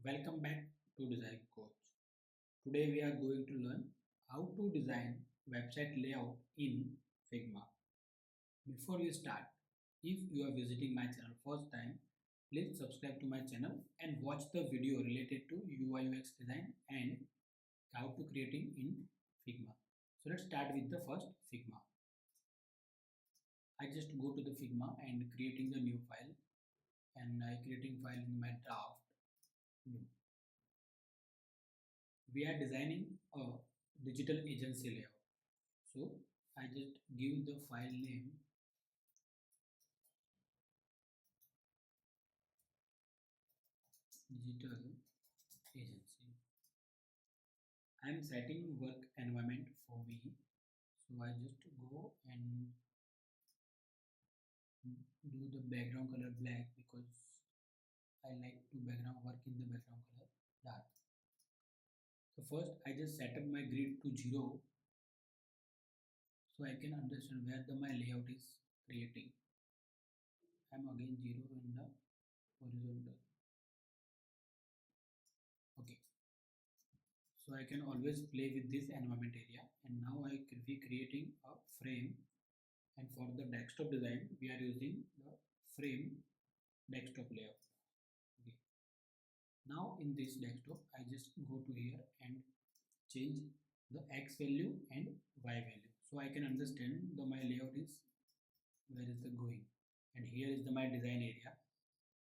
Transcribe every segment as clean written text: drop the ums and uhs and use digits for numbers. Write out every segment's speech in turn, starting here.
Welcome back to Design Coach. Today we are going to learn how to design website layout in Figma. Before we start, if you are visiting my channel first time, please subscribe to my channel and watch the video related to UI UX design and how to creating in Figma. So let's start with the first Figma. I just go to the Figma and creating the new file, and I creating file in my draft new. We are designing a digital agency layout. So I just give the file name digital agency. I am setting work environment for me. So I just go and do the background color black because I like to background work in the background color dark. So first I just set up my grid to 0 so I can understand where my layout is creating. I am again 0 in the horizontal. Okay. So I can always play with this environment area, and now I will be creating a frame, and for the desktop design we are using the frame desktop layout. Okay. Now in this desktop I just go to here and change the X value and Y value so I can understand my layout is where is the going, and here is my design area,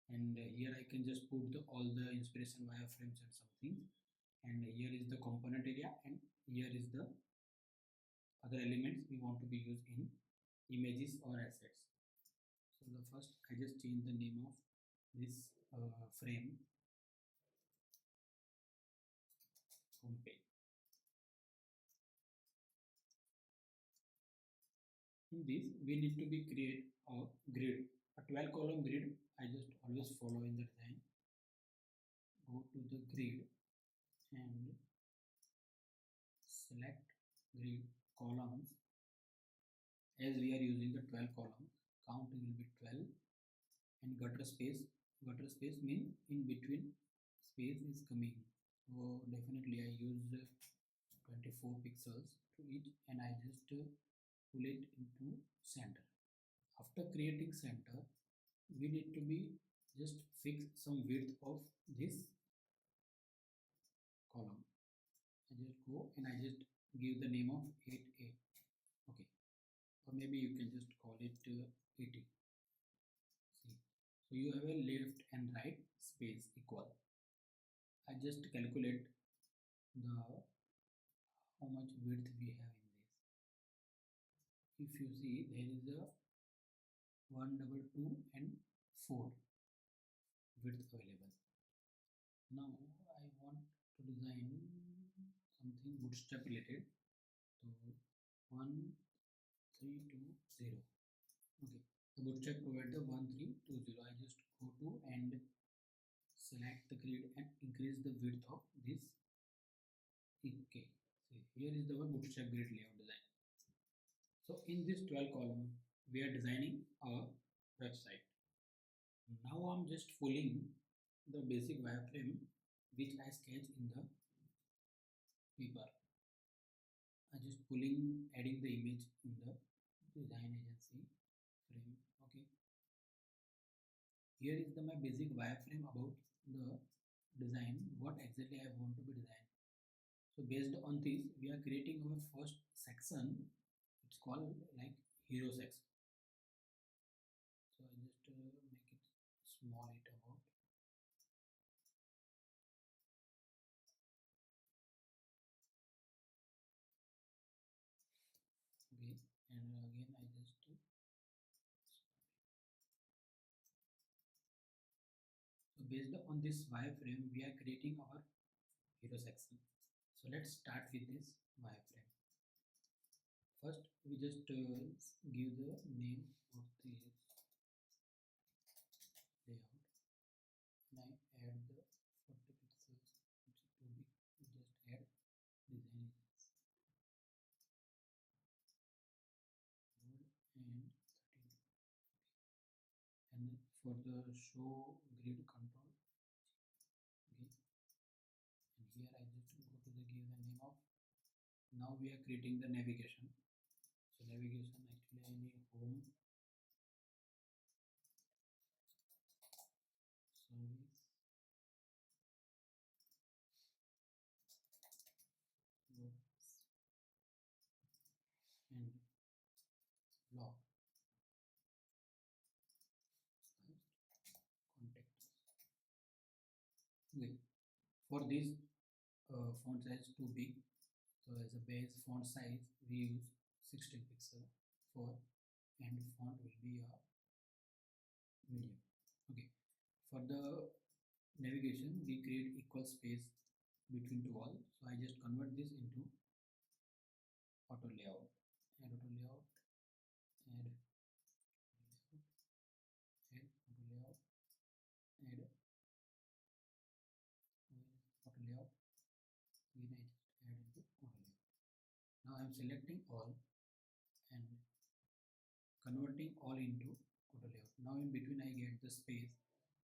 and here I can just put all the inspiration wireframes and something, and here is the component area, and here is the other elements we want to be used in images or assets. So the first I just change the name of this frame homepage. In this we need to be create a grid, a 12 column grid. I just always follow in the design. Go to the grid and select grid columns. As we are using the 12 columns, count will be 12, and gutter space means in between space is coming. So definitely I use 24 pixels to each, and I just pull it into center. After creating center, we need to be just fix some width of this column. I just go and I just give the name of 8A. Okay, or maybe you can just call it 80. See, so you have a left and right space equal. I just calculate the how much width we have in this. If you see, there is a 122 and 4 width available. Now I want to design something bootstrap related. So 1320. Okay, the bootstrap provide the 1320. I just go to and select the grid and increase the width of this. Okay, see, here is the bootstrap grid layout design. So in this 12 column we are designing a website. Now I'm just pulling the basic wireframe which I sketched in the paper. I just pulling, adding the image in the design agency frame. Okay, here is my basic wireframe about the design, what exactly I want to be designed. So based on this we are creating our first section. It's called like hero section. So I just make it small it about. Okay, and again I just so based on this wireframe we are creating our hero section. So let's start with this wireframe. First we just give the name of the layout, and I add the 40 pixels. It's too big. We just add design agency and 13. And for the show grid control, okay, off. Now we are creating the navigation. So navigation, actually I need home, service, works, and log, contact us. Okay. For this font size too big, so as a base font size we use 16 pixel for, and font will be a medium. Okay. For the navigation we create equal space between two walls. So I just convert this into auto layout, add auto layout, add auto layout, add auto layout, again I just add into auto layout. Now I am selecting all and converting all into auto layout. Now in between I get the space.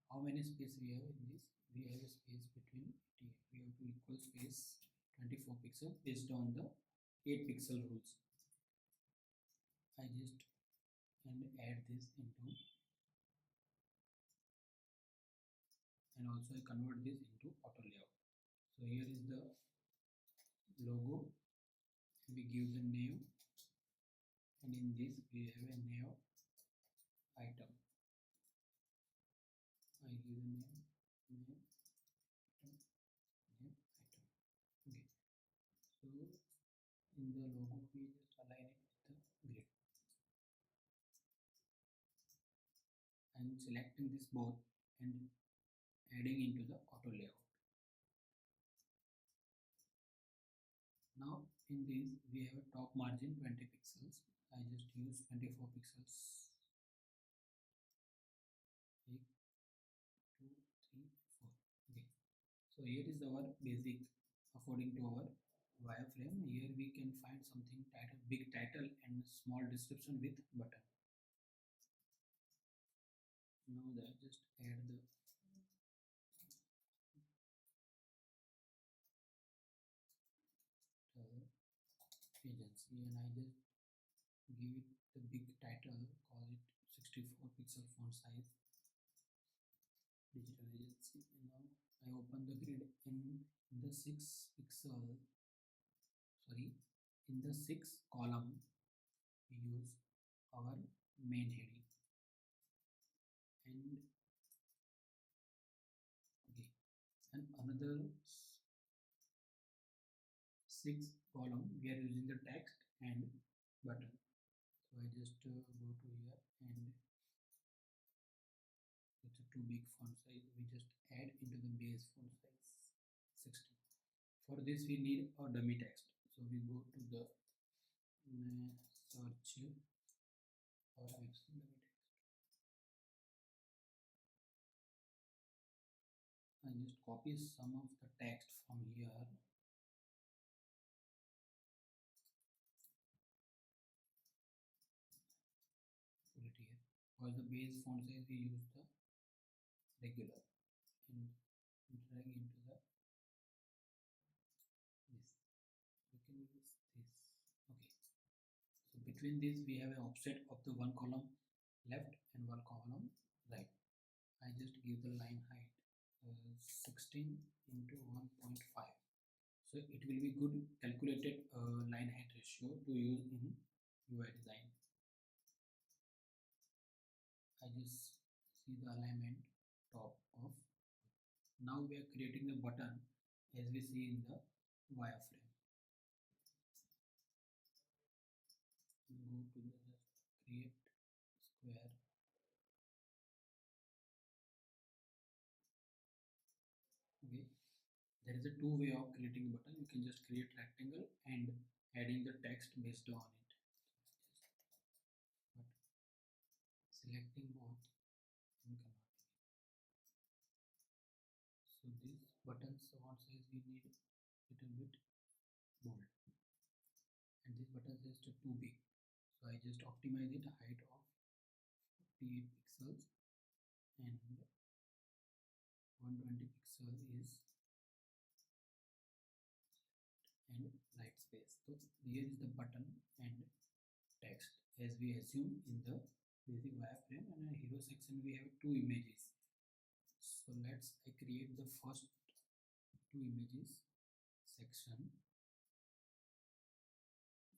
How many space we have in this? We have a space between we have to equal space 24 pixel based on the 8 pixel rules. I just and add this into, and also I convert this into auto layout. So here is the logo, we give the name, and in this we have a name item. I give the name item. Okay. So in the logo we just align it with the grid. I'm selecting this both and adding into the auto layout. Now in this we have a top margin 20 pixels. I just use 24 pixels. 1, 2, 3, 4. Okay. So here is our basic according to our wireframe. Here we can find something title, big title and small description with button. Now that just add the agency, and I just give it the big title, call it 64 pixel font size, digital agency. And now I open the grid. In the 6 pixel, sorry, in the 6 column we use our main heading, and okay, and another 6 column we are using the text and button. So I just go to here, and it's a too big font size, we just add into the base font size 60. For this we need a dummy text, so we go to the search or dummy text. I just copy some of the text from here, put it here. For the base font size we use the regular, and drag into the this. We can use this. Okay. So between this we have an offset of the one column left and one column right. I just give the line height 16 into 1.5. So it will be good calculated line height ratio to use in UI design. I just see the alignment top of. Now we are creating the button as we see in the wireframe. Go to the create square. Okay. There is a two way of creating a button. You can just create rectangle and adding the text based on it. But selecting both and converting. So this button's font size we need little bit bold, and this button is just too big. So I just optimize it height of 48 pixels, and 120 pixel is, and right space. So here is the button and text as we assume in the basic wireframe, and in hero section we have two images. So I create the first two images section.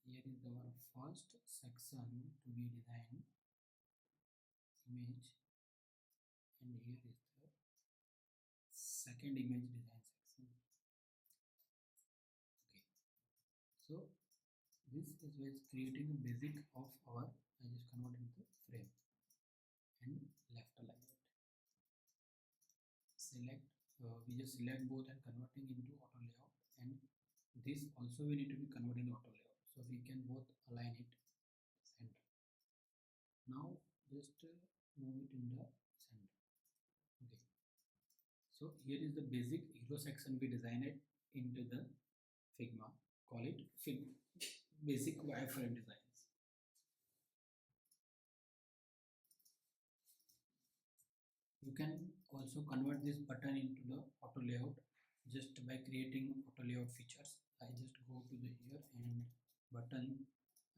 Here is our first section to be designed image, and here is the second image design section. Okay, so this is creating a basic of our, I just convert into frame and left align it. Select, we just select both and converting into auto layout, and this also we need to be converted into auto layout, so we can both align it center. Now just move it in the center. Okay, so here is the basic hero section we designed it into the Figma. Call it basic wireframe designs. You can also convert this button into the auto layout just by creating auto layout features. I just go to the here and button,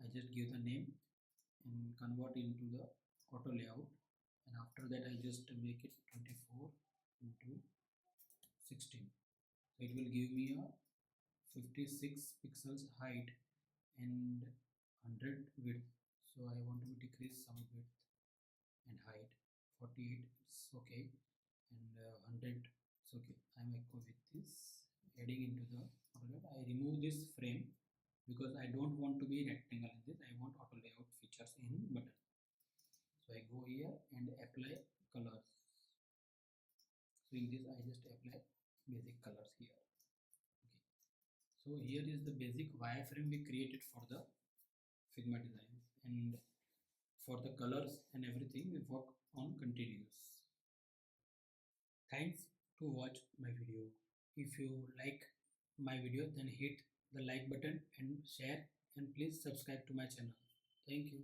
I just give the name and convert into the auto layout, and after that I just make it 24 into 16. So it will give me a 56 pixels height and 100 width. So I want to decrease some width and height. 48 is okay, and 100 is okay. I'm echo with this. Adding into the auto layout, I remove this frame because I don't want to be rectangle in this. I want auto layout features in button. So I go here and apply colors. So in this I just apply basic colors here. Okay. So here is the basic wireframe we created for the Figma designs, and for the colors and everything we work on continuous. Thanks to watch my video. If you like my video, then hit the like button and share, and please subscribe to my channel. Thank you.